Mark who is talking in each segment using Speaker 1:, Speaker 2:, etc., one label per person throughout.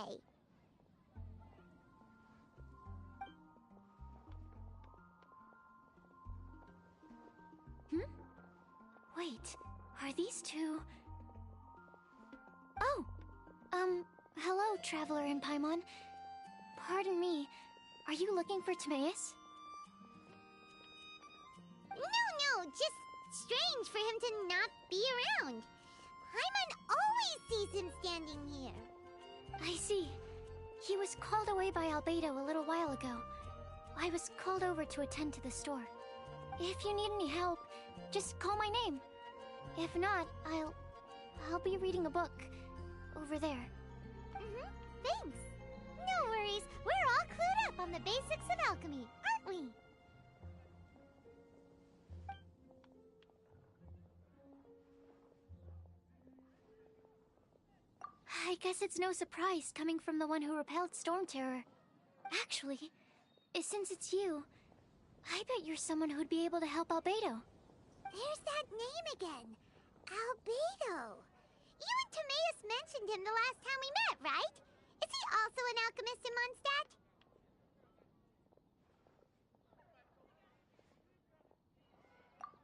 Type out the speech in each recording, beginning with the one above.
Speaker 1: say.
Speaker 2: Wait, are these two... Oh! Hello, Traveler in Paimon. Pardon me, are you looking for Timaeus?
Speaker 1: No, just strange for him to not be around. Paimon always sees him standing here.
Speaker 2: I see. He was called away by Albedo a little while ago. I was called over to attend to the store. If you need any help, just call my name. If not, I'll be reading a book over there.
Speaker 1: Thanks. No worries, we're all clued up on the basics of alchemy, aren't we?
Speaker 2: I guess it's no surprise coming from the one who repelled Storm Terror. Actually, since it's you, I bet you're someone who'd be able to help Albedo.
Speaker 1: There's that name again. Albedo. You and Timaeus mentioned him the last time we met, right? Is he also an alchemist in Mondstadt?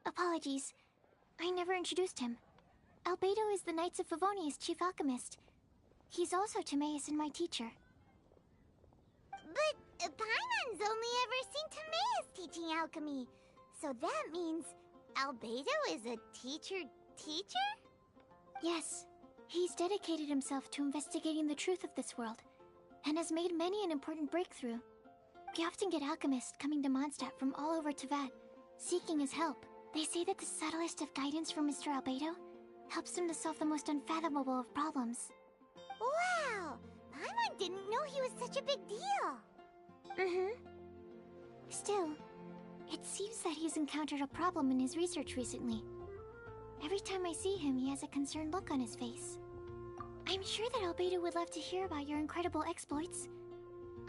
Speaker 2: Apologies. I never introduced him. Albedo is the Knights of Favonia's chief alchemist. He's also Timaeus and my teacher.
Speaker 1: But Paimon's only ever seen Timaeus teaching alchemy. So that means Albedo is a teacher?
Speaker 2: Yes. He's dedicated himself to investigating the truth of this world, and has made many an important breakthrough. We often get alchemists coming to Mondstadt from all over Teyvat, seeking his help. They say that the subtlest of guidance from Mr. Albedo helps them to solve the most unfathomable of problems.
Speaker 1: Wow! Paimon didn't know he was such a big deal.
Speaker 2: Still, it seems that he's encountered a problem in his research recently. Every time I see him, he has a concerned look on his face. I'm sure that Albedo would love to hear about your incredible exploits.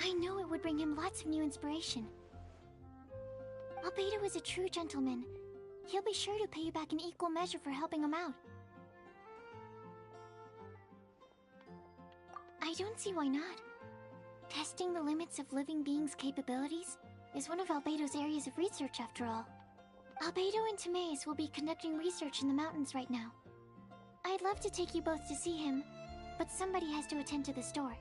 Speaker 2: I know it would bring him lots of new inspiration. Albedo is a true gentleman. He'll be sure to pay you back in equal measure for helping him out. I don't see why not. Testing the limits of living beings' capabilities is one of Albedo's areas of research, after all. Albedo and Timaeus will be conducting research in the mountains right now. I'd love to take you both to see him, but somebody has to attend to the store.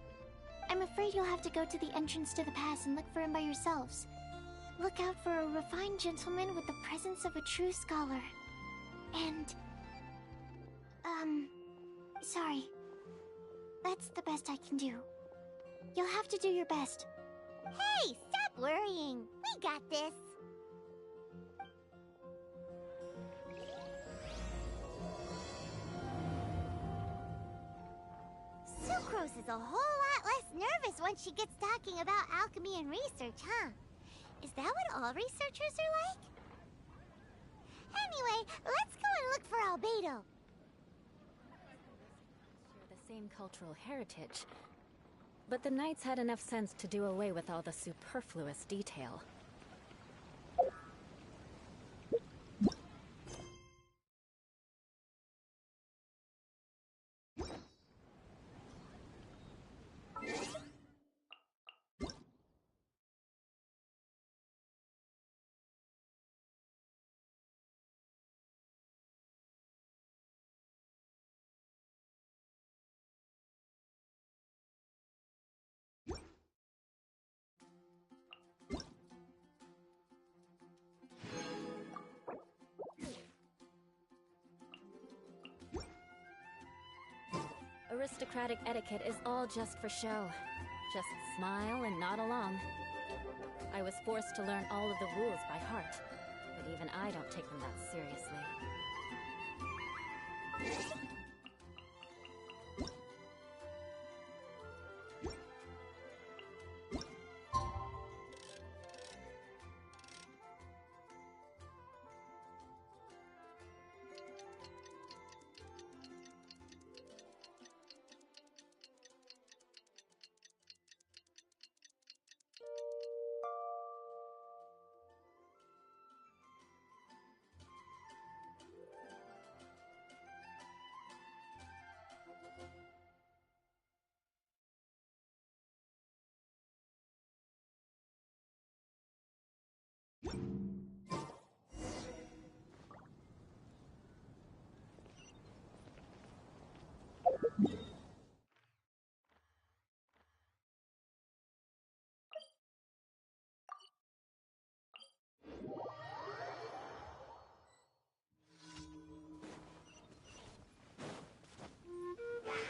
Speaker 2: I'm afraid you'll have to go to the entrance to the pass and look for him by yourselves. Look out for a refined gentleman with the presence of a true scholar. And... sorry. That's the best I can do. You'll have to do your best.
Speaker 1: Hey, stop worrying. We got this. Sucrose is a whole lot less nervous once she gets talking about alchemy and research, huh? Is that what all researchers are like? Anyway, let's go and look for Albedo.
Speaker 3: Share the same cultural heritage, but the Knights had enough sense to do away with all the superfluous detail. Aristocratic etiquette is all just for show. Just smile and nod along. I was forced to learn all of the rules by heart, but even I don't take them that seriously.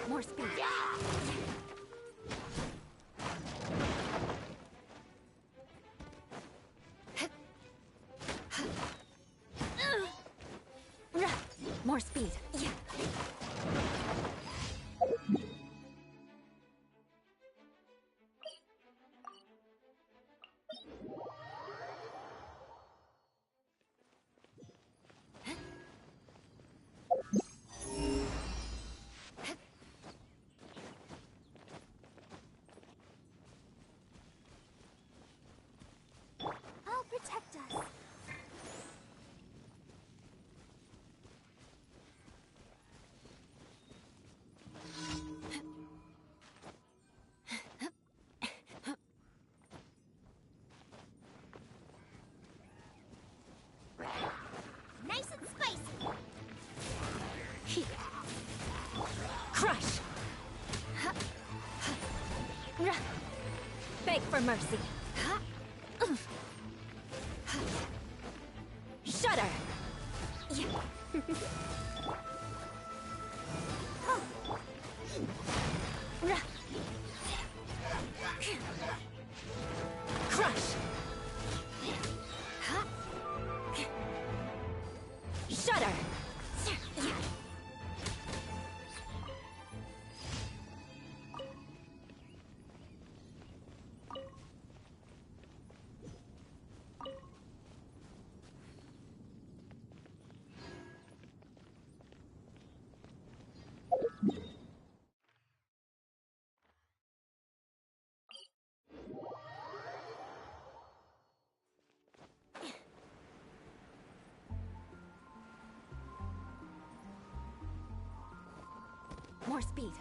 Speaker 3: More speed. More speed.
Speaker 1: I'll protect us. Nice and spicy.
Speaker 3: Crush! Beg for mercy. Shudder! Crush! Shudder! More speed.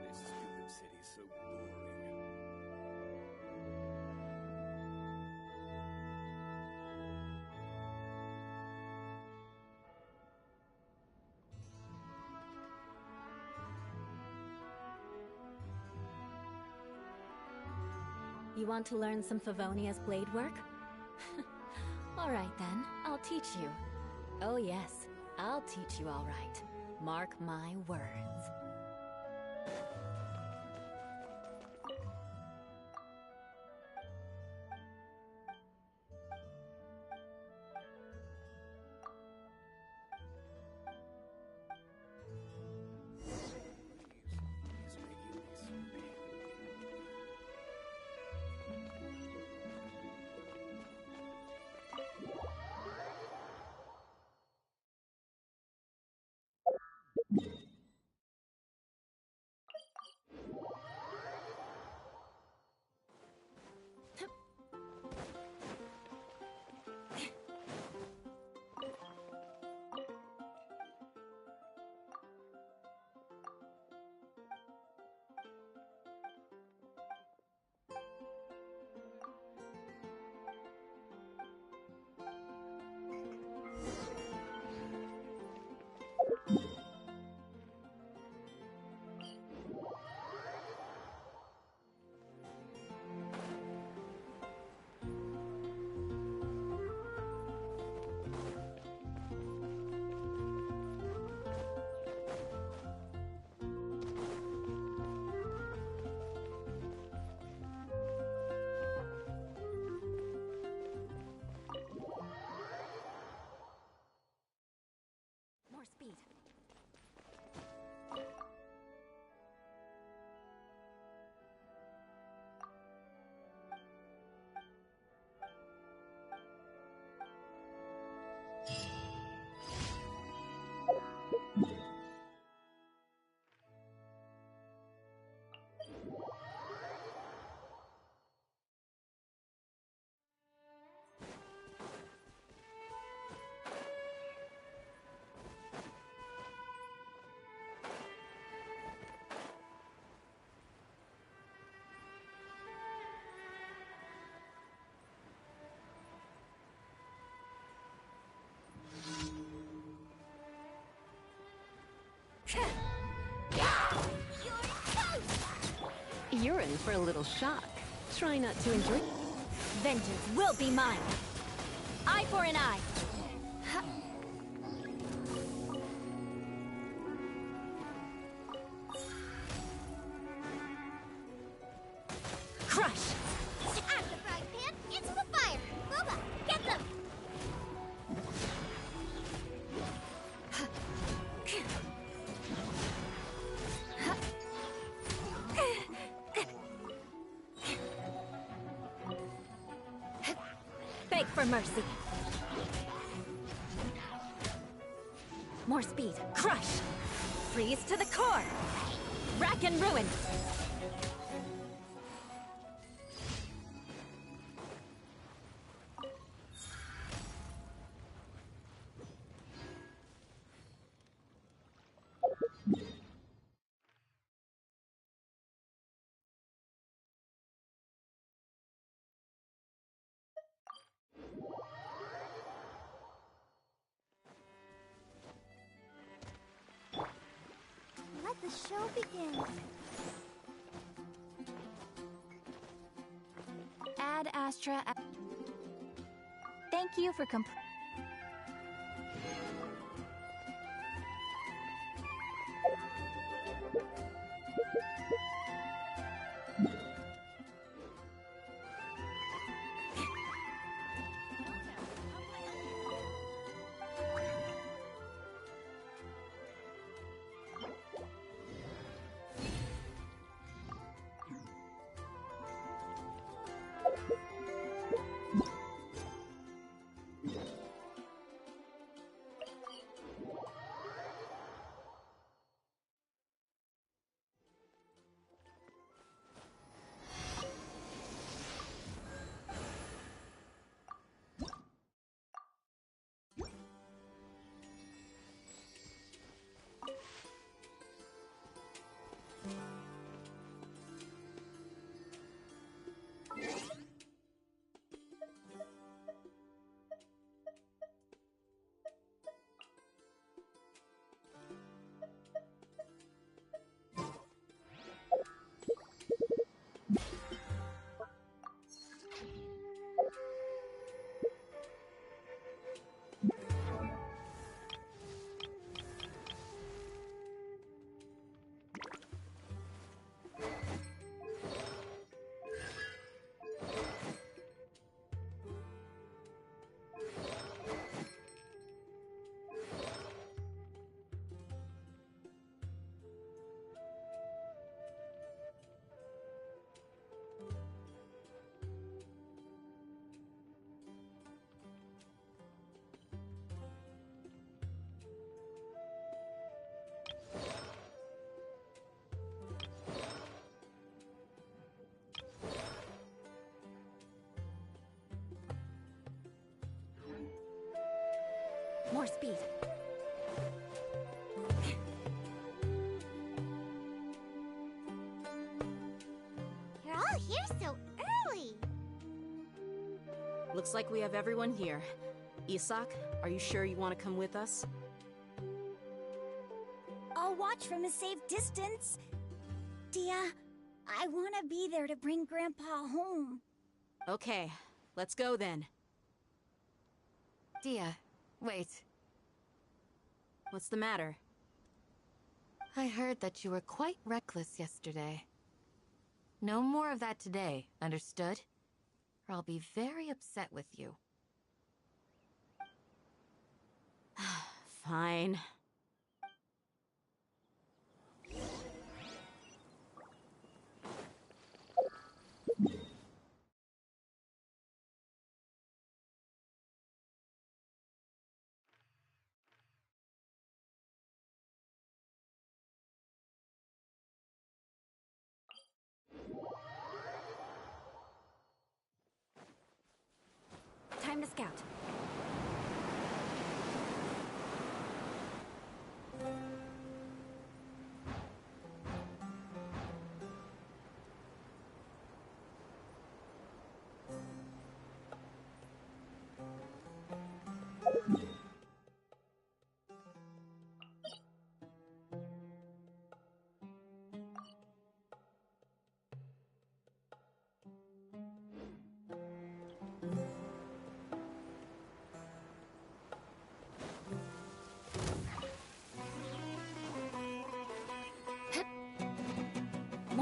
Speaker 4: This stupid city's so boring.
Speaker 3: You want to learn some Favonia's blade work? Alright then, I'll teach you. Oh yes, I'll teach you alright. Mark my words.
Speaker 5: You're in for a little shock. Try not to enjoy.
Speaker 3: Vengeance will be mine! Eye for an eye! Crush!
Speaker 1: Out the frying pan, into the fire! Boba, get them!
Speaker 3: Beg for mercy! More speed! Crush! Freeze to the core! Rack and ruin!
Speaker 1: Let the show begin.
Speaker 2: Ad Astra. Thank you for
Speaker 3: More speed!
Speaker 1: You're all here so early.
Speaker 6: Looks like we have everyone here. Isak, are you sure you want to come with us?
Speaker 7: I'll watch from a safe distance. Dia, I want to be there to bring Grandpa home.
Speaker 6: Okay, let's go then.
Speaker 5: Dia, wait.
Speaker 6: What's the matter?
Speaker 5: I heard that you were quite reckless yesterday. No more of that today, understood? Or I'll be very upset with you.
Speaker 6: Fine.
Speaker 3: Time to scout.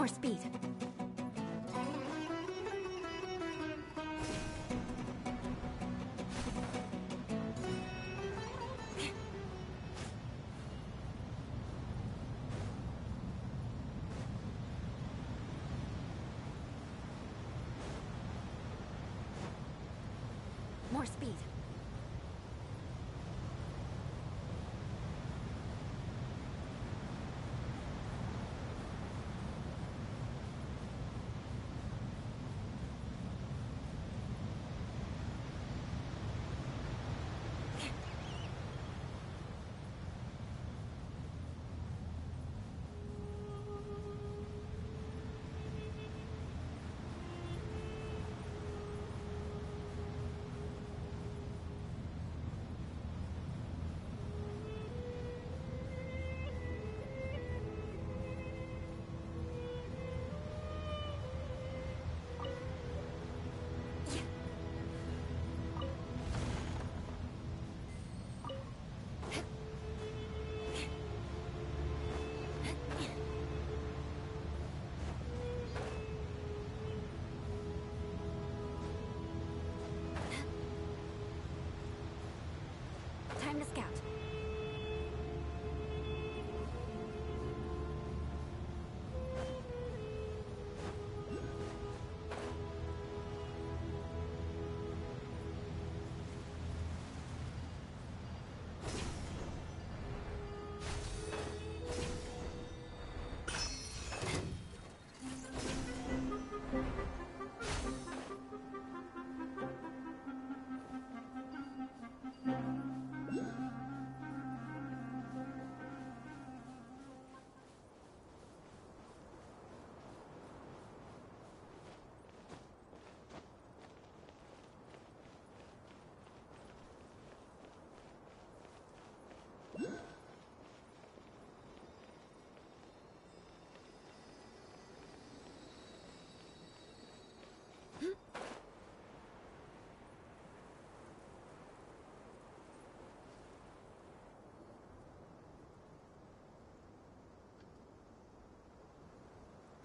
Speaker 3: More speed. More speed. Time to scout.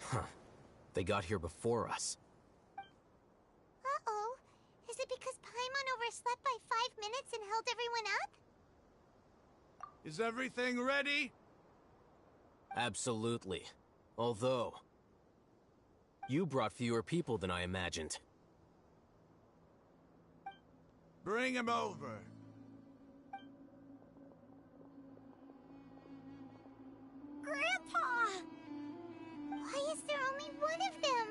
Speaker 8: Huh. They got here before us.
Speaker 1: Uh-oh. Is it because Paimon overslept by 5 minutes and held everyone up?
Speaker 9: Is everything ready?
Speaker 8: Absolutely. Although, you brought fewer people than I imagined.
Speaker 9: Bring him over.
Speaker 1: Grandpa! Why is there only one of them?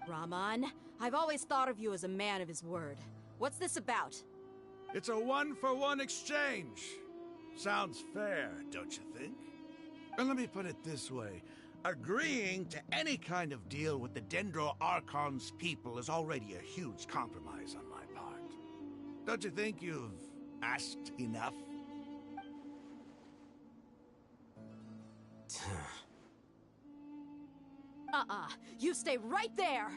Speaker 6: Raman, I've always thought of you as a man of his word. What's this about?
Speaker 9: It's a one-for-one exchange. Sounds fair, don't you think? And let me put it this way. Agreeing to any kind of deal with the Dendro Archon's people is already a huge compromise on my part. Don't you think you've asked enough?
Speaker 6: You stay right there!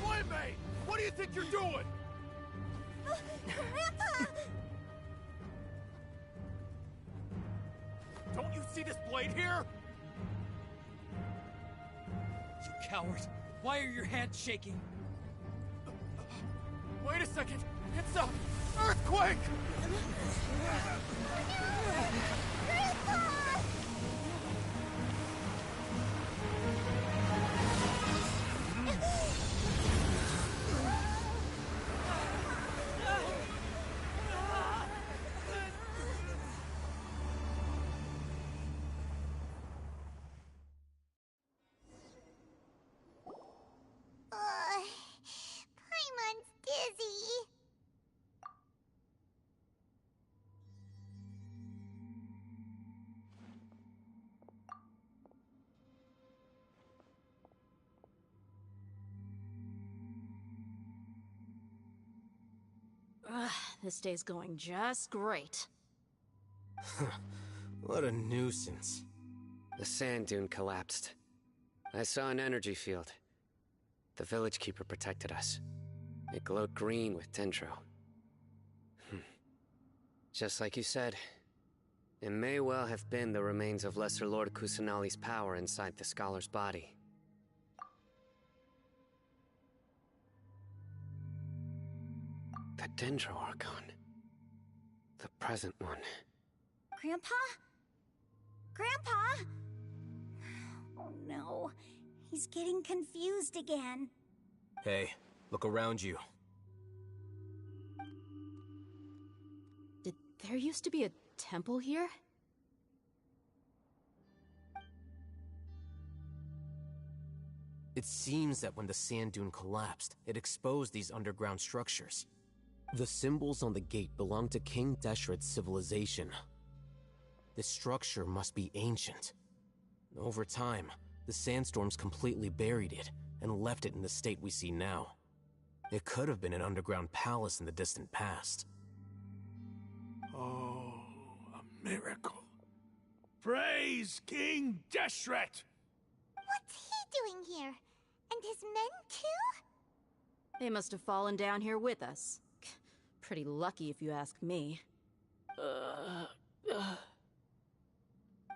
Speaker 9: Boy-mate! What do you think you're doing?
Speaker 1: Grandpa!
Speaker 10: Don't you see this blade here? You coward! Why are your hands shaking? Wait a second! It's a earthquake!
Speaker 1: Paimon's dizzy.
Speaker 6: this day's going just great.
Speaker 8: What a nuisance.
Speaker 11: The sand dune collapsed. I saw an energy field. The village keeper protected us. It glowed green with dendro. Just like you said, it may well have been the remains of Lesser Lord Kusanali's power inside the scholar's body. The Dendro Archon. The present one.
Speaker 7: Grandpa? Grandpa? Oh no, he's getting confused again.
Speaker 8: Hey, look around you.
Speaker 6: Did there used to be a temple here?
Speaker 8: It seems that when the sand dune collapsed, it exposed these underground structures. The symbols on the gate belong to King Deshret's civilization. This structure must be ancient. Over time, the sandstorms completely buried it and left it in the state we see now. It could have been an underground palace in the distant past.
Speaker 9: Oh, a miracle. Praise King Deshret!
Speaker 1: What's he doing here? And his men too?
Speaker 6: They must have fallen down here with us. Pretty lucky if you ask me.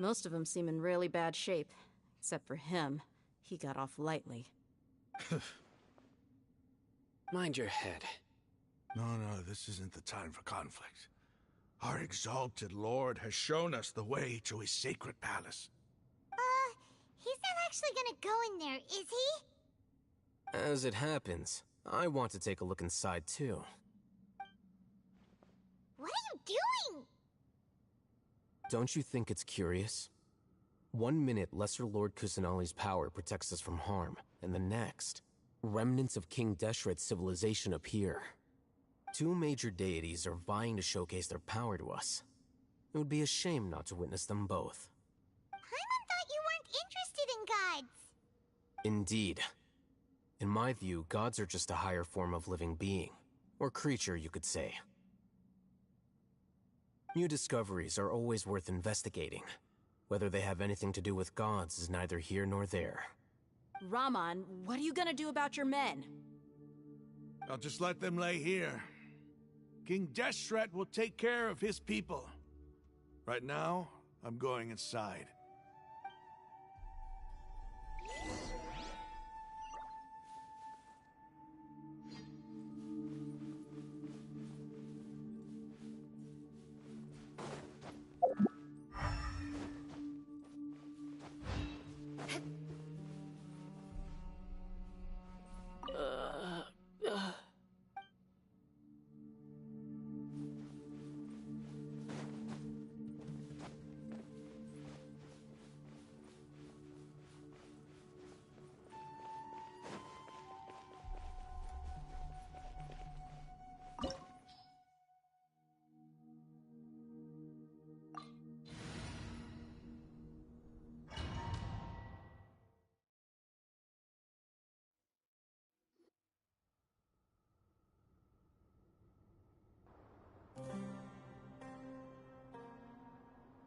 Speaker 6: Most of them seem in really bad shape. Except for him. He got off lightly.
Speaker 11: Mind your head.
Speaker 9: No, this isn't the time for conflict. Our exalted lord has shown us the way to his sacred palace.
Speaker 1: He's not actually gonna go in there, is he?
Speaker 8: As it happens, I want to take a look inside too.
Speaker 1: What are you doing?
Speaker 8: Don't you think it's curious? 1 minute, Lesser Lord Kusanali's power protects us from harm, and the next, remnants of King Deshret's civilization appear. Two major deities are vying to showcase their power to us. It would be a shame not to witness them both.
Speaker 1: Paimon thought you weren't interested in gods.
Speaker 8: Indeed. In my view, gods are just a higher form of living being, or creature, you could say. New discoveries are always worth investigating. Whether they have anything to do with gods is neither here nor there.
Speaker 6: Raman, what are you gonna do about your men?
Speaker 9: I'll just let them lay here. King Deshret will take care of his people. Right now, I'm going inside.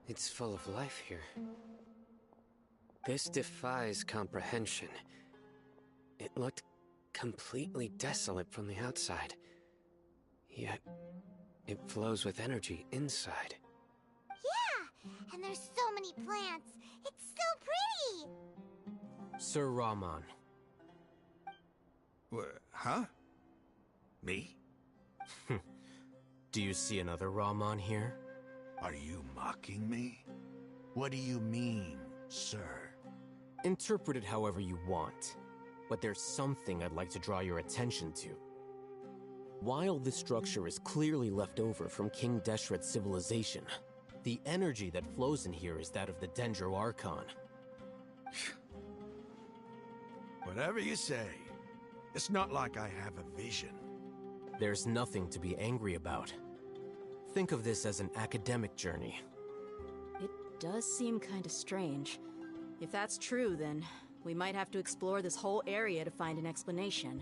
Speaker 11: It's full of life here. This defies comprehension. It looked completely desolate from the outside. Yet, it flows with energy inside.
Speaker 1: Yeah, and there's so many plants. It's so pretty.
Speaker 8: Sir Raman.
Speaker 9: Huh? Me?
Speaker 8: Do you see another Raman here?
Speaker 9: Are you mocking me? What do you mean, sir?
Speaker 8: Interpret it however you want, but there's something I'd like to draw your attention to. While this structure is clearly left over from King Deshret's civilization, the energy that flows in here is that of the Dendro Archon.
Speaker 9: Whatever you say. It's not like I have a vision.
Speaker 8: There's nothing to be angry about. Think of this as an academic journey.
Speaker 6: It does seem kinda strange. If that's true, then we might have to explore this whole area to find an explanation.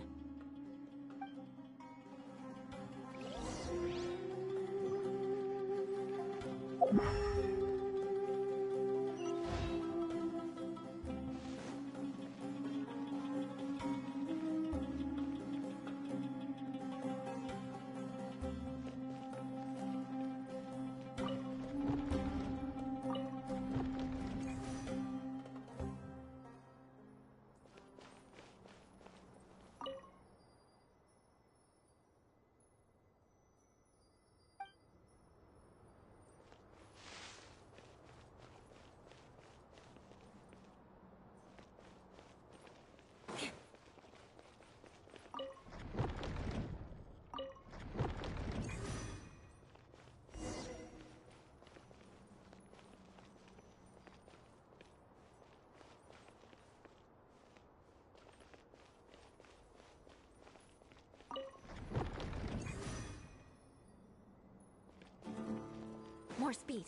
Speaker 3: More speed.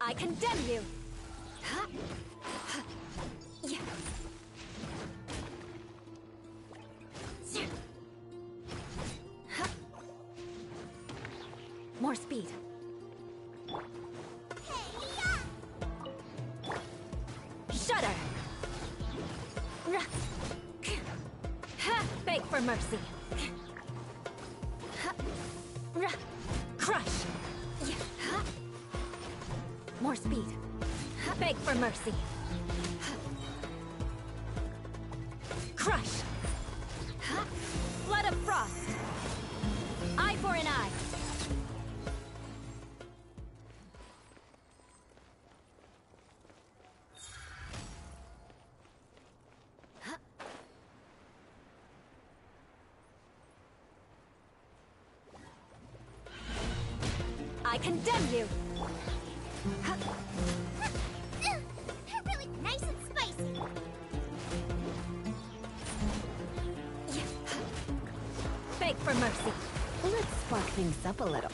Speaker 3: I condemn you! Yeah. More speed. Shudder! Beg for mercy. Crush! More speed. Beg for mercy. Crush! Blood of frost! Eye for an eye! I condemn you!
Speaker 1: Really nice and spicy.
Speaker 3: Beg for mercy.
Speaker 5: Let's spark things up a little.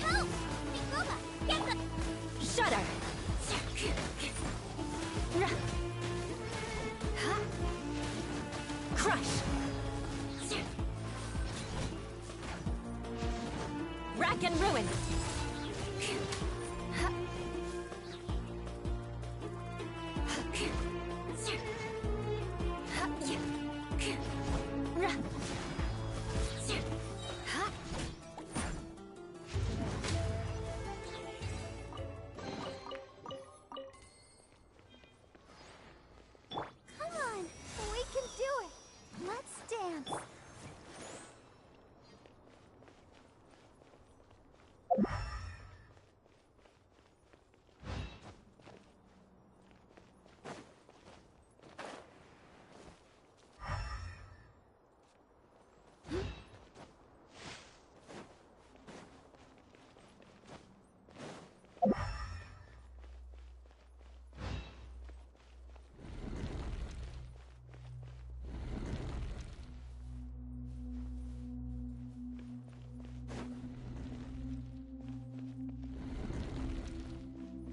Speaker 1: Help! Nicola, get the...
Speaker 3: Shudder! Crush! Rack and ruin!
Speaker 1: Come on, we can do it. Let's dance.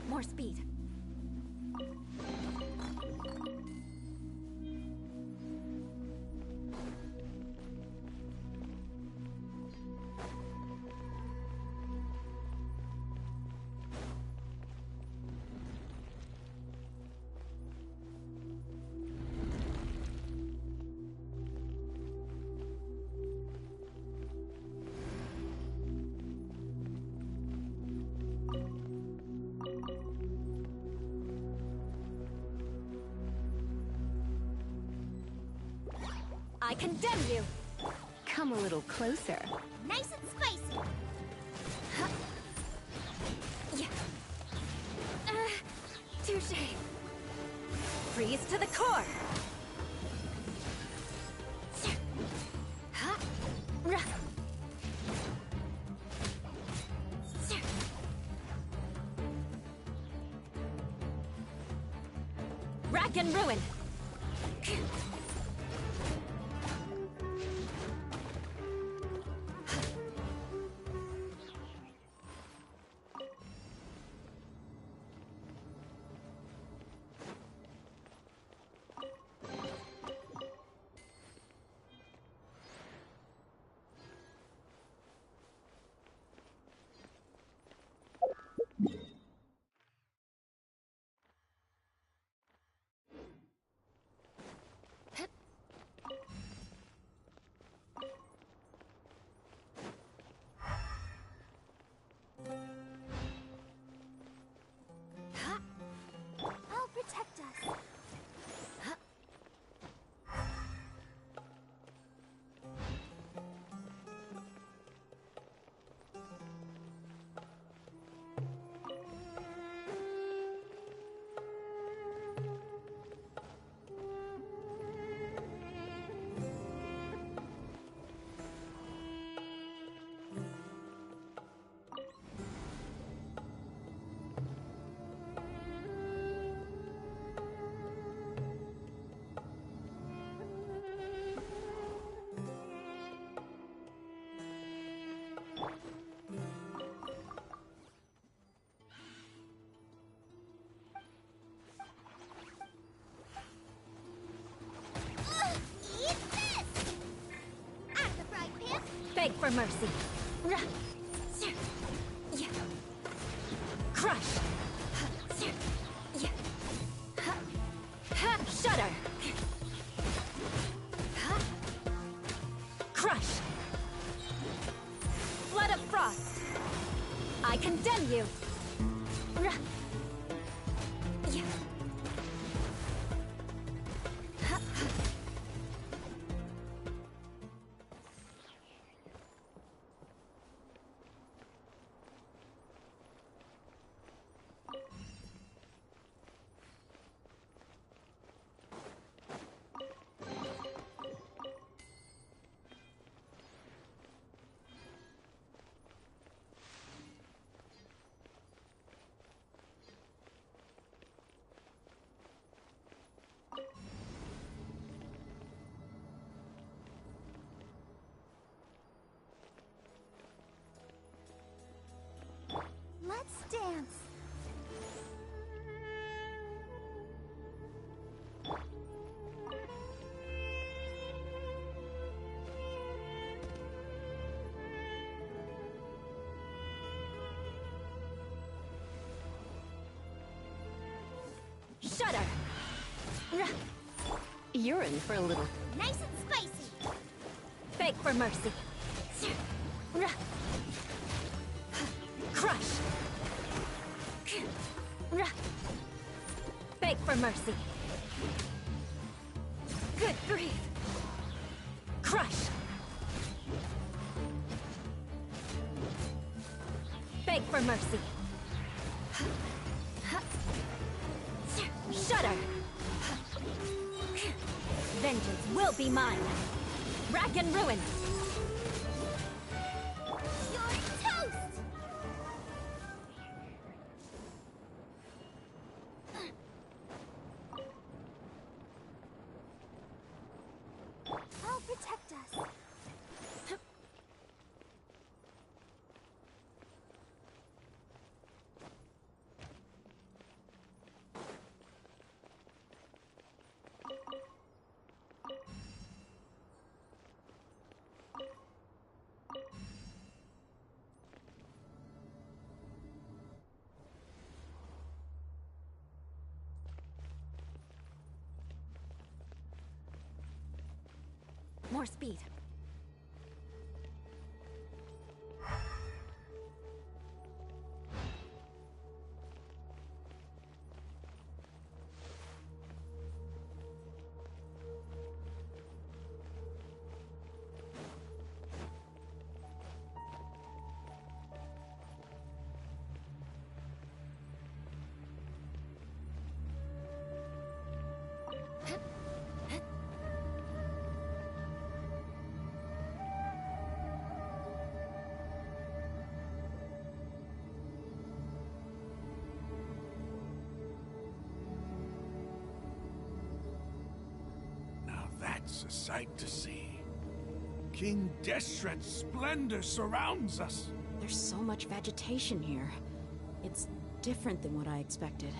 Speaker 3: More speed. I condemn you!
Speaker 5: Come a little closer.
Speaker 1: Nice and spicy.
Speaker 3: Touche! Freeze to the core! Rack and ruin!
Speaker 1: I'll protect us. Eat this! Out of the frying pan!
Speaker 3: Beg for mercy! Crush! Shudder! Crush! Flood of frost! I condemn you! You're in for a little.
Speaker 1: Nice and spicy.
Speaker 3: Beg for mercy. Crush. Beg for mercy. Good grief. Crush. Beg for mercy. Shudder. Vengeance will be mine. Rack and ruin.
Speaker 1: You're toast! I'll protect us.
Speaker 3: More speed.
Speaker 9: That's a sight to see. King Deshret's splendor surrounds us.
Speaker 6: There's so much vegetation here. It's different than what I expected.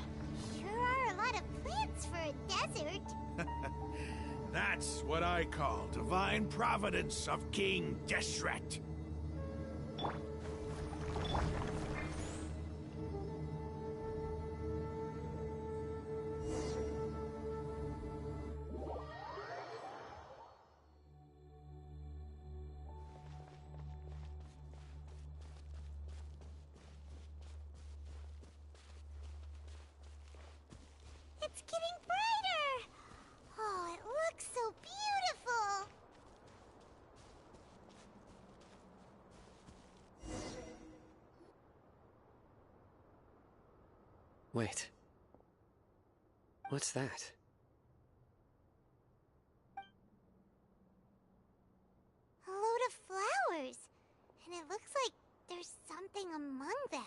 Speaker 1: Sure are a lot of plants for a desert.
Speaker 9: That's what I call divine providence of King Deshret.
Speaker 1: It's getting brighter! Oh, it looks so beautiful!
Speaker 11: Wait. What's that?
Speaker 1: A load of flowers. And it looks like there's something among them.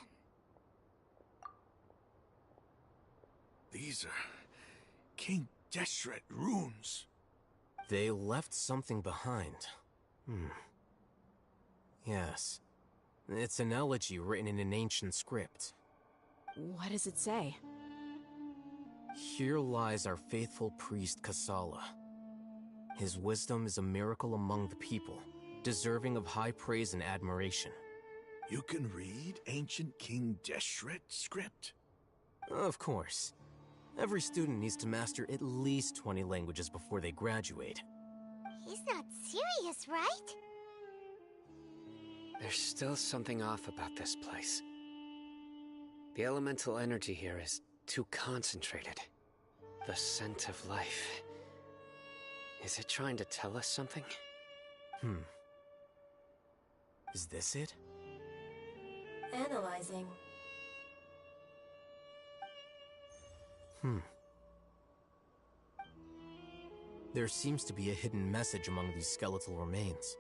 Speaker 9: These are King Deshret runes.
Speaker 8: They left something behind. Yes. It's an elegy written in an ancient script.
Speaker 6: What does it say?
Speaker 8: Here lies our faithful priest Kasala. His wisdom is a miracle among the people, deserving of high praise and admiration.
Speaker 9: You can read ancient King Deshret script?
Speaker 8: Of course. Every student needs to master at least 20 languages before they graduate.
Speaker 1: He's not serious, right?
Speaker 11: There's still something off about this place. The elemental energy here is too concentrated. The scent of life. Is it trying to tell us something?
Speaker 8: Is this it?
Speaker 3: Analyzing.
Speaker 8: There seems to be a hidden message among these skeletal remains.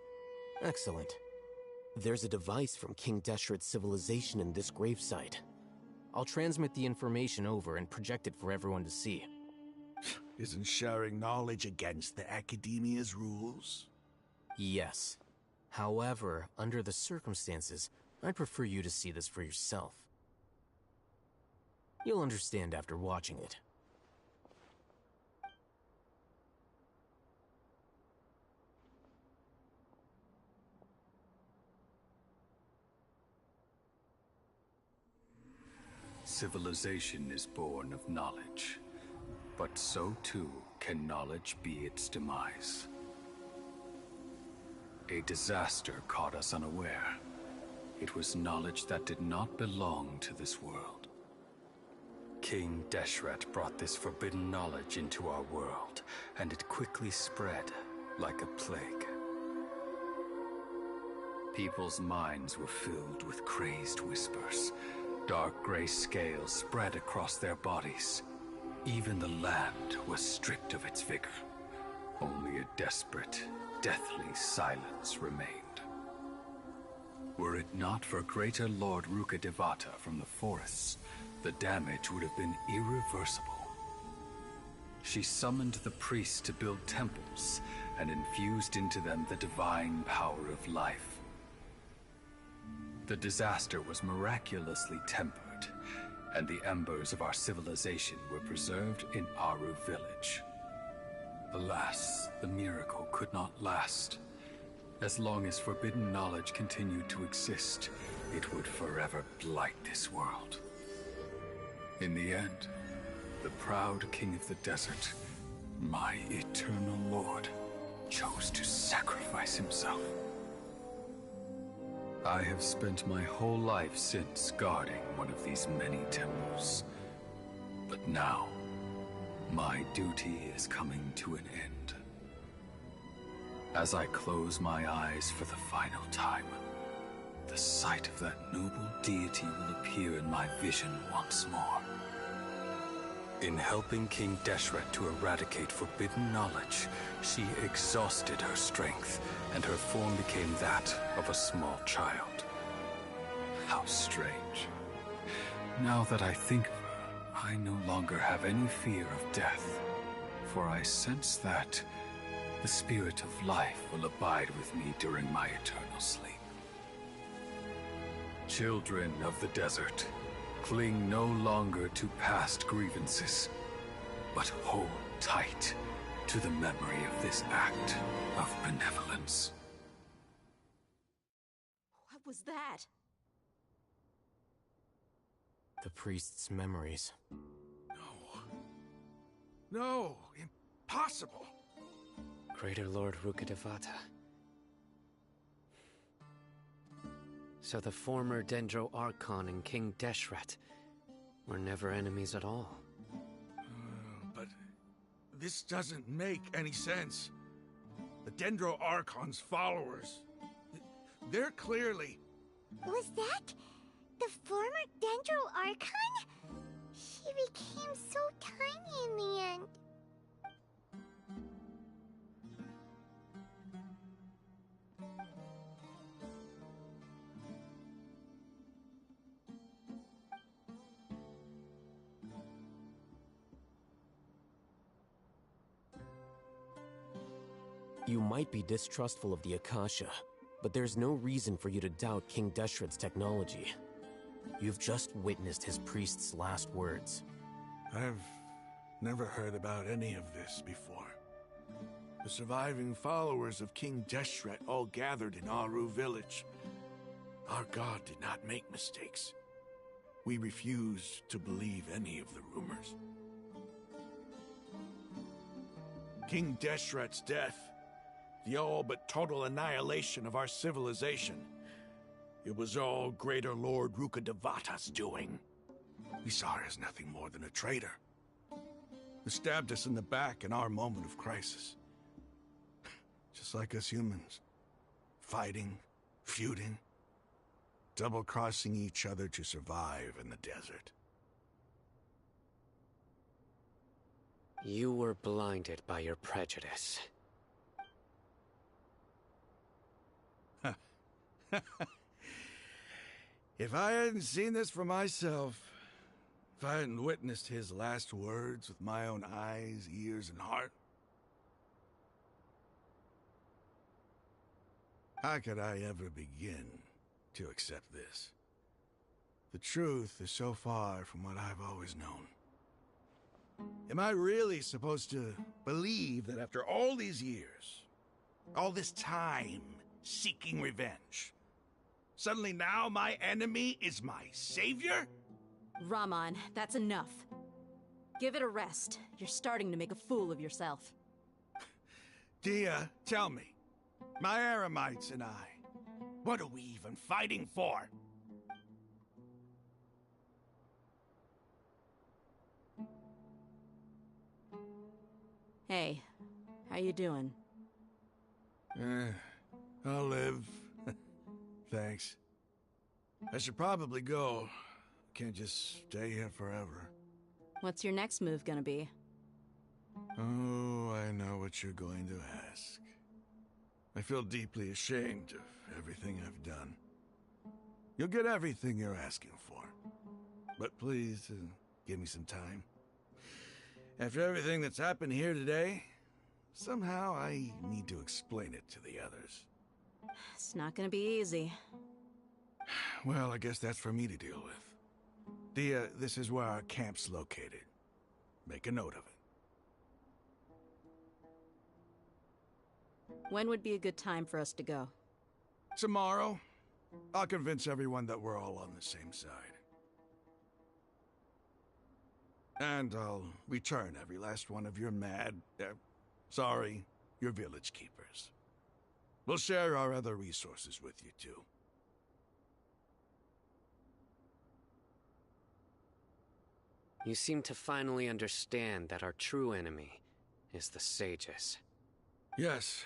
Speaker 8: Excellent. There's a device from King Deshret's civilization in this gravesite. I'll transmit the information over and project it for everyone to see.
Speaker 9: Isn't sharing knowledge against the Academia's rules?
Speaker 8: Yes. However, under the circumstances, I'd prefer you to see this for yourself. You'll understand after watching it.
Speaker 4: Civilization is born of knowledge.
Speaker 12: but so too can knowledge be its demise. A disaster caught us unaware. It was knowledge that did not belong to this world. King Deshret brought this forbidden knowledge into our world, and it quickly spread like a plague. People's minds were filled with crazed whispers. Dark gray scales spread across their bodies. Even the land was stripped of its vigor. Only a desperate, deathly silence remained. Were it not for Greater Lord Rukkhadevata from the forests, the damage would have been irreversible. She summoned the priests to build temples and infused into them the divine power of life. The disaster was miraculously tempered, and the embers of our civilization were preserved in Aru village. Alas, the miracle could not last. As long as forbidden knowledge continued to exist, it would forever blight this world. In the end, the proud king of the desert, my eternal lord, chose to sacrifice himself. I have spent my whole life since guarding one of these many temples. But now, my duty is coming to an end. As I close my eyes for the final time, the sight of that noble deity will appear in my vision once more. In helping King Deshret to eradicate forbidden knowledge, she exhausted her strength, and her form became that of a small child. How strange. Now that I think of her, I no longer have any fear of death, for I sense that the spirit of life will abide with me during my eternal sleep. Children of the desert, cling no longer to past grievances, but hold tight to the memory of this act of benevolence.
Speaker 6: What was that?
Speaker 8: The priest's memories.
Speaker 9: No, impossible.
Speaker 11: Greater Lord Rukkhadevata. So the former Dendro Archon and King Deshret were never enemies at all.
Speaker 9: But this doesn't make any sense. The Dendro Archon's followers, they're clearly...
Speaker 1: Was that the former Dendro Archon? She became so tiny in the end.
Speaker 8: You might be distrustful of the Akasha, but there's no reason for you to doubt King Deshret's technology. You've just witnessed his priest's last words.
Speaker 9: I've never heard about any of this before. The surviving followers of King Deshret all gathered in Aru village. Our god did not make mistakes. We refused to believe any of the rumors. King Deshret's death, the all but total annihilation of our civilization. It was all Greater Lord Rukkhadevata's doing. We saw her as nothing more than a traitor, who stabbed us in the back in our moment of crisis. Just like us humans. Fighting, feuding, double-crossing each other to survive in the desert.
Speaker 11: You were blinded by your prejudice.
Speaker 9: If I hadn't seen this for myself, if I hadn't witnessed his last words with my own eyes, ears, and heart, how could I ever begin to accept this? The truth is so far from what I've always known. Am I really supposed to believe that after all these years, all this time seeking revenge, suddenly now my enemy is my savior?
Speaker 6: Raman, that's enough. Give it a rest. You're starting to make a fool of yourself.
Speaker 9: Dia, tell me, my Eremites and I, what are we even fighting for?
Speaker 6: Hey, how you doing?
Speaker 9: I'll live. Thanks. I should probably go. Can't just stay here forever.
Speaker 6: What's your next move gonna be?
Speaker 9: Oh, I know what you're going to ask. I feel deeply ashamed of everything I've done. You'll get everything you're asking for. But please, give me some time. After everything that's happened here today, somehow I need to explain it to the others.
Speaker 6: It's not gonna be easy.
Speaker 9: Well, I guess that's for me to deal with. Dia, this is where our camp's located. Make a note of it.
Speaker 6: When would be a good time for us to go?
Speaker 9: Tomorrow, I'll convince everyone that we're all on the same side. And I'll return every last one of your your village keepers. We'll share our other resources with you, too.
Speaker 11: You seem to finally understand that our true enemy is the sages.
Speaker 9: Yes.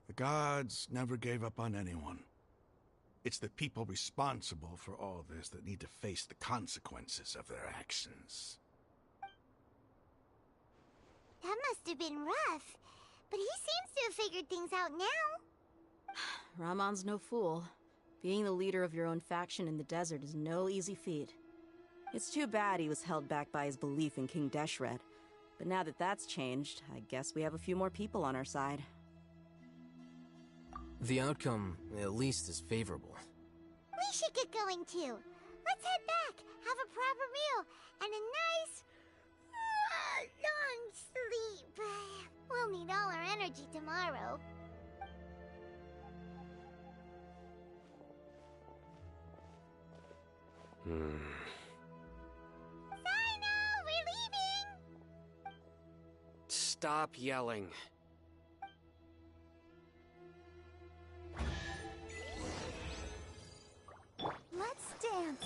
Speaker 9: The gods never gave up on anyone. It's the people responsible for all this that need to face the consequences of their actions.
Speaker 1: That must have been rough, but he seems to have figured things out now.
Speaker 6: Ramon's no fool. Being the leader of your own faction in the desert is no easy feat. It's too bad he was held back by his belief in King Deshret. But now that that's changed, I guess we have a few more people on our side.
Speaker 8: The outcome, at least, is favorable.
Speaker 1: We should get going too. Let's head back, have a proper meal, and a nice, long sleep. We'll need all our energy tomorrow. Sino, we're leaving!
Speaker 11: Stop yelling.
Speaker 1: Let's dance.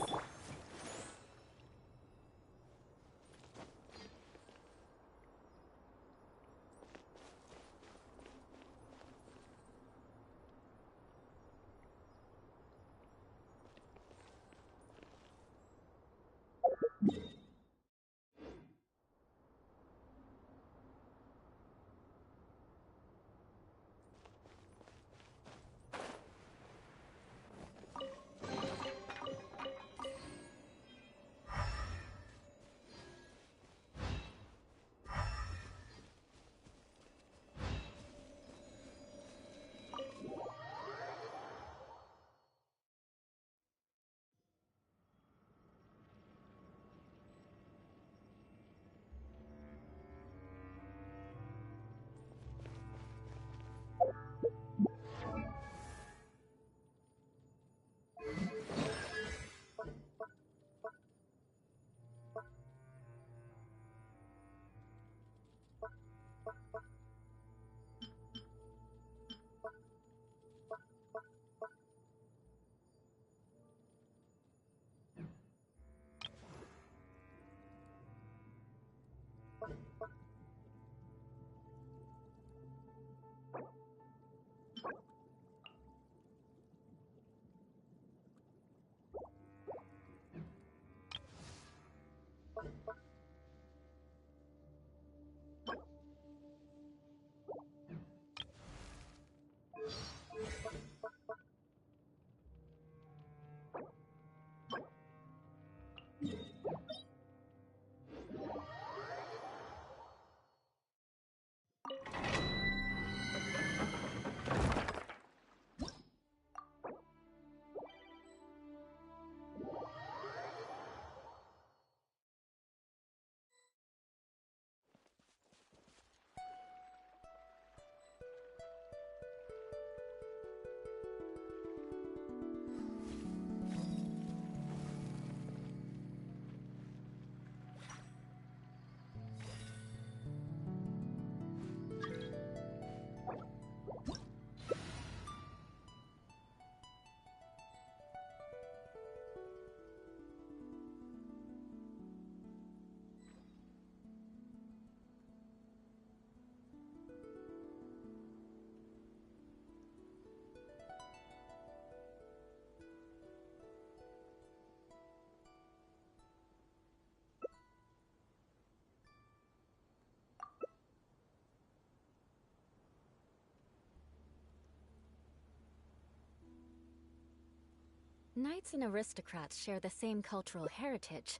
Speaker 3: Knights and aristocrats share the same cultural heritage,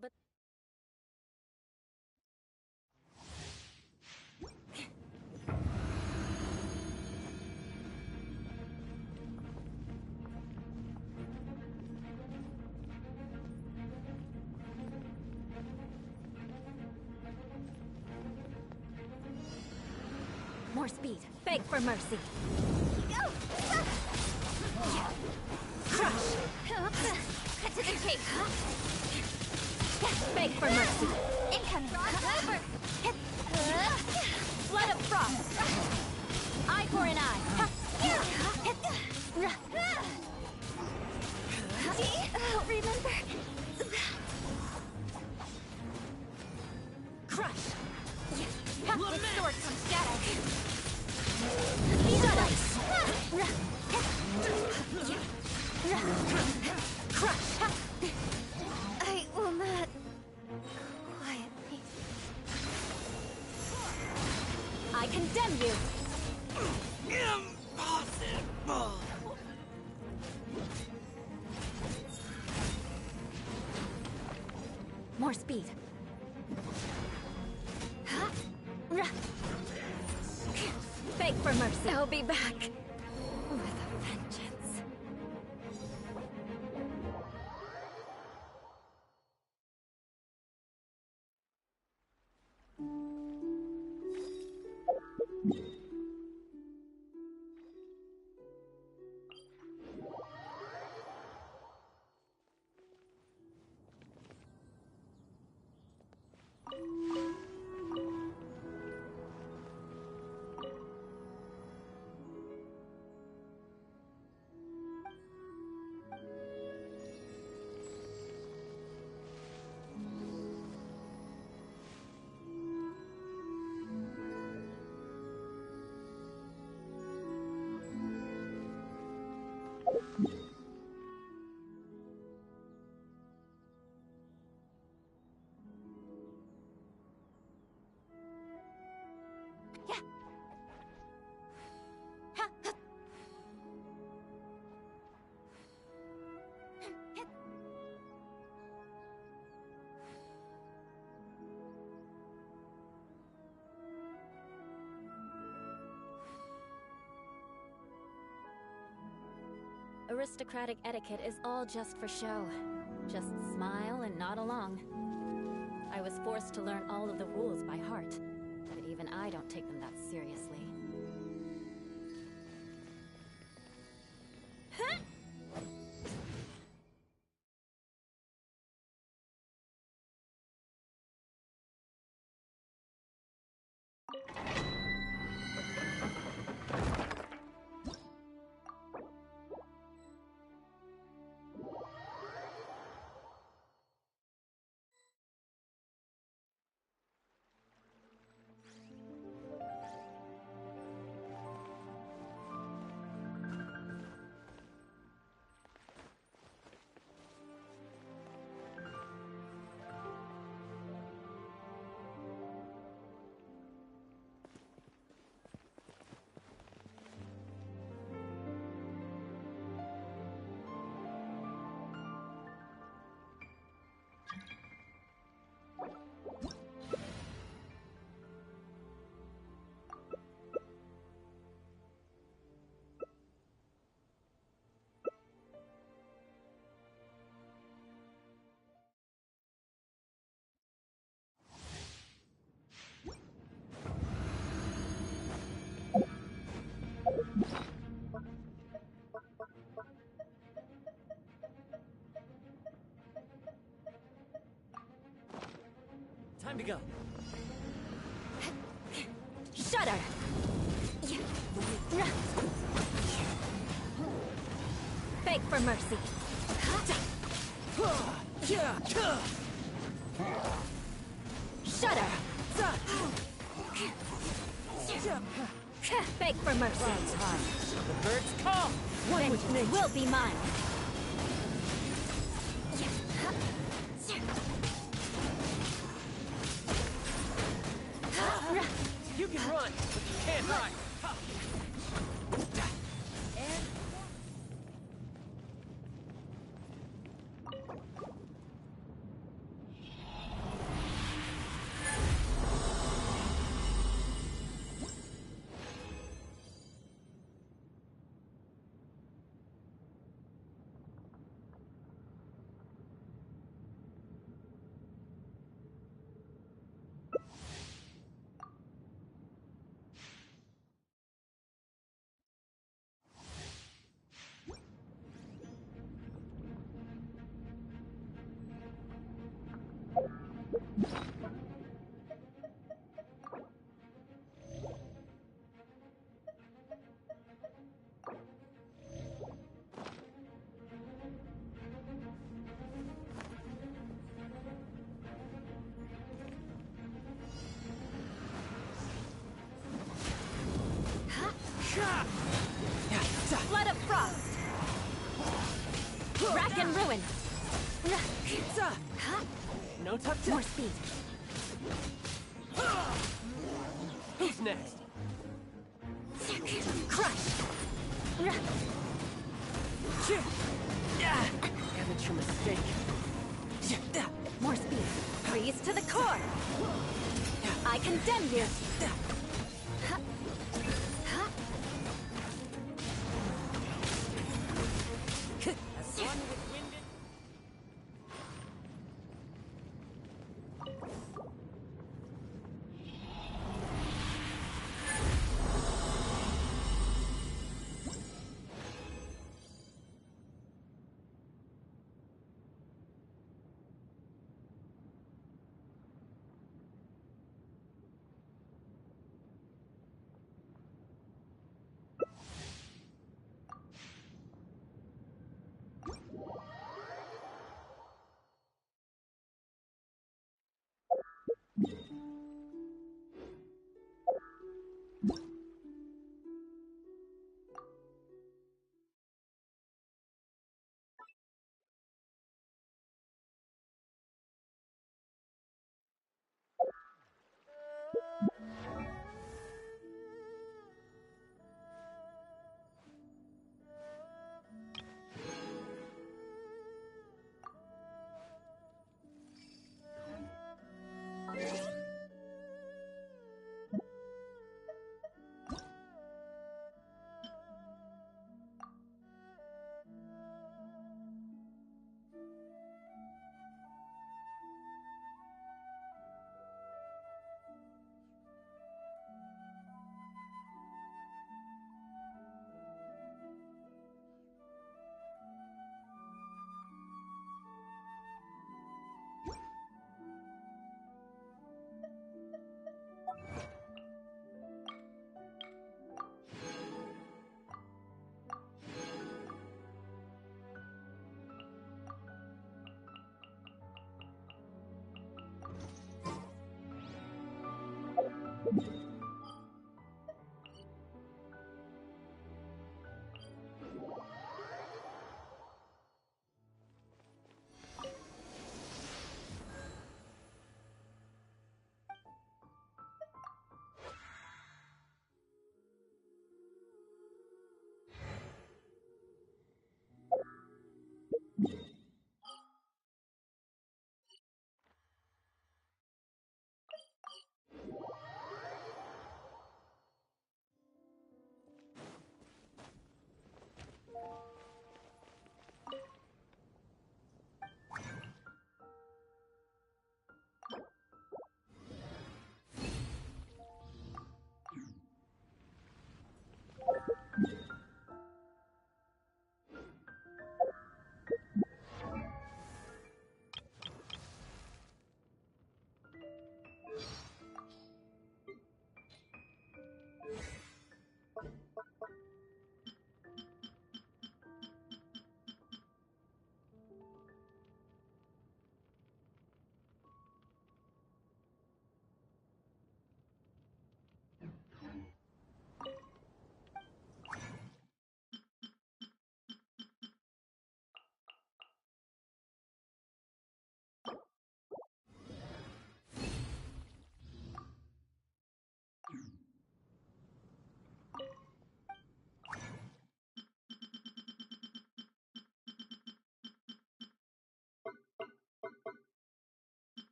Speaker 3: but... More speed. Beg for mercy. Crush! Cut to the chase! Beg for mercy! Incoming! Blood of frost! Eye for an eye! Remember? Crush! Distort some static! Shut up! Crush!
Speaker 2: I will not... quietly.
Speaker 3: I condemn you!
Speaker 10: Impossible!
Speaker 3: More speed. Beg for mercy. I'll be back with a vengeance. Aristocratic etiquette is all just for show. Just smile and nod along. I was forced to learn all of the rules by heart, but even I don't take them that seriously.
Speaker 10: Time to go.
Speaker 3: Shudder! Beg for mercy. Shudder! Beg for mercy.
Speaker 10: The birds come! One with nature
Speaker 3: will be mine.
Speaker 10: You can run, but you can't hide. And...
Speaker 3: More speed.
Speaker 8: Who's next?
Speaker 3: Crush!
Speaker 8: Amateur mistake.
Speaker 3: More speed. Freeze to the core! I condemn you!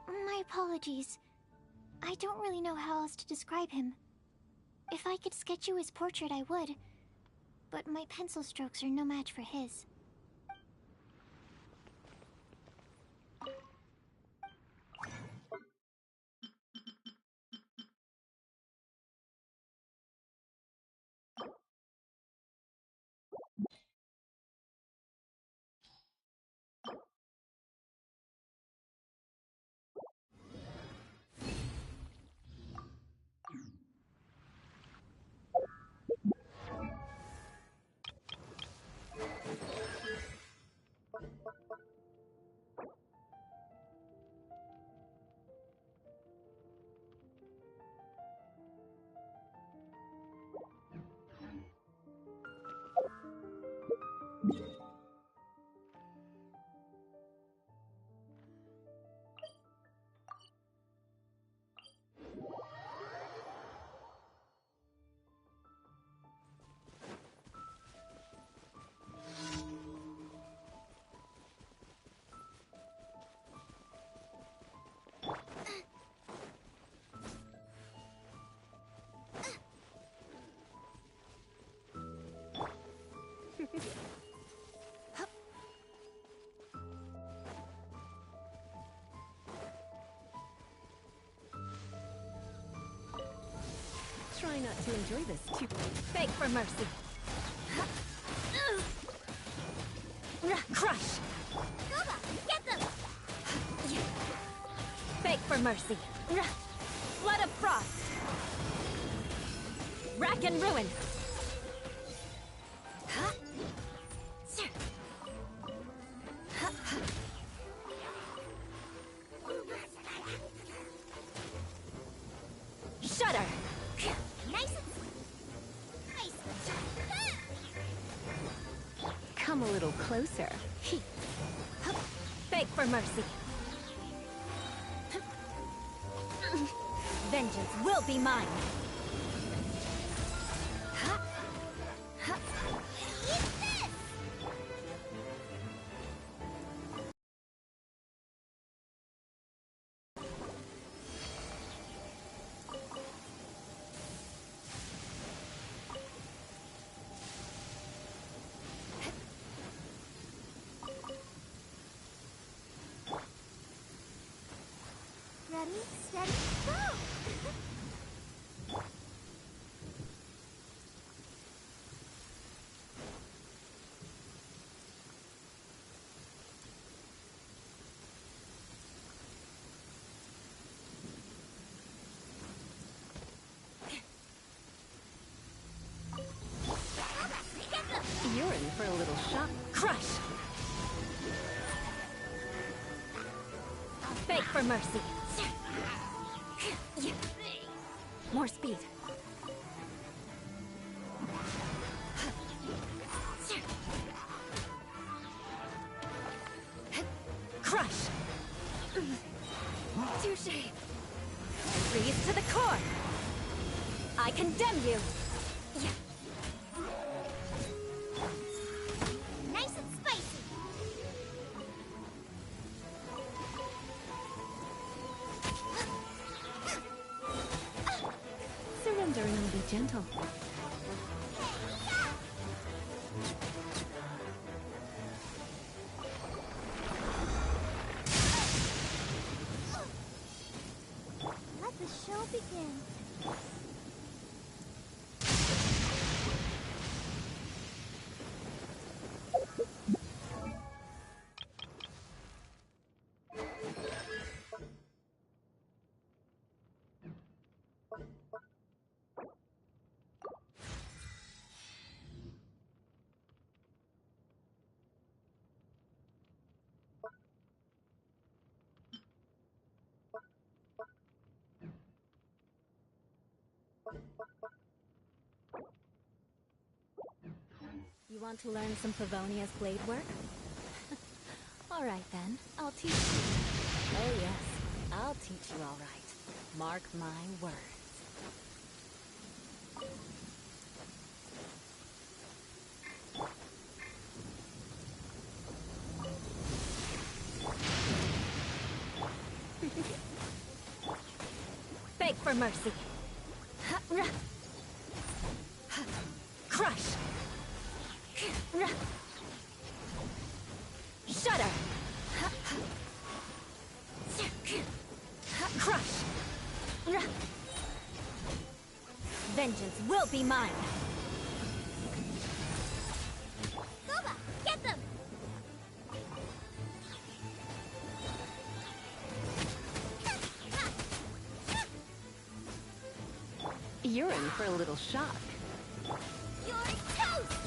Speaker 2: My apologies. I don't really know how else to describe him. If I could sketch you his portrait, I would. But my pencil strokes are no match for his.
Speaker 3: Try not to enjoy this too. Beg for mercy. Crush!
Speaker 1: Goba, get them!
Speaker 3: Beg for mercy. Flood of frost! Rack and ruin! Shudder!
Speaker 1: Nice.
Speaker 3: Come a little closer. Beg for mercy. Vengeance will be mine.
Speaker 1: Ready, steady, go!
Speaker 3: You're in for a little shock. Crush! Beg for mercy. More speed. Crush! Touché! Freeze to the core! I condemn you!
Speaker 1: Nice and spicy!
Speaker 3: Surrendering will be gentle.
Speaker 1: Let the show begin.
Speaker 3: You want to learn some Favonia's blade work? Alright then, I'll teach you. Oh yes, I'll teach you alright. Mark my words. Beg for mercy. Shudder! Crush! Vengeance will be mine!
Speaker 1: Goba, get them!
Speaker 13: You're in for a little shock.
Speaker 1: You're toast!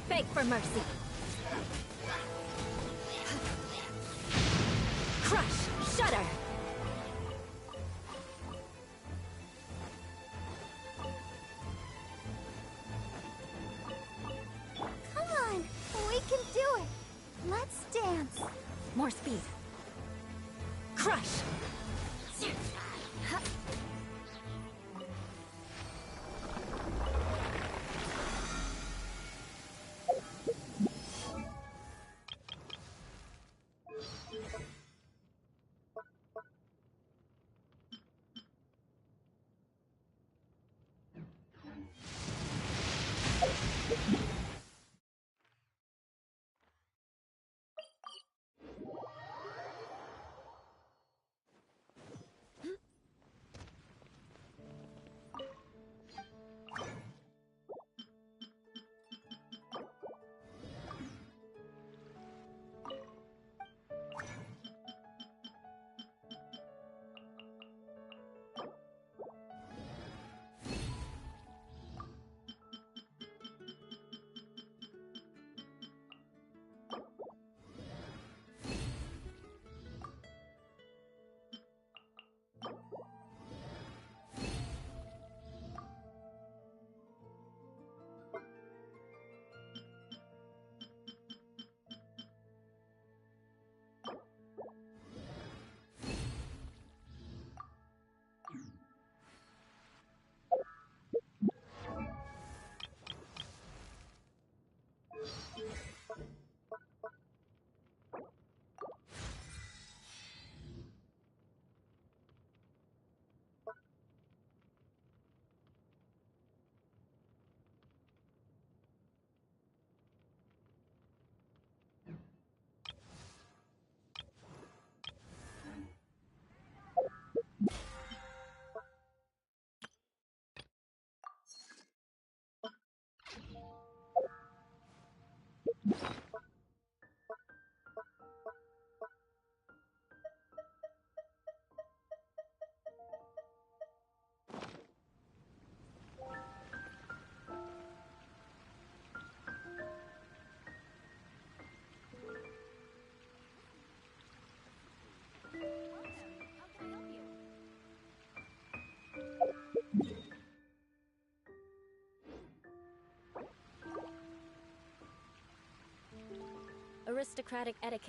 Speaker 3: Beg for mercy! Crush! Shudder!
Speaker 1: Come on, we can do it! Let's dance!
Speaker 3: More speed! Crush! Aristocratic etiquette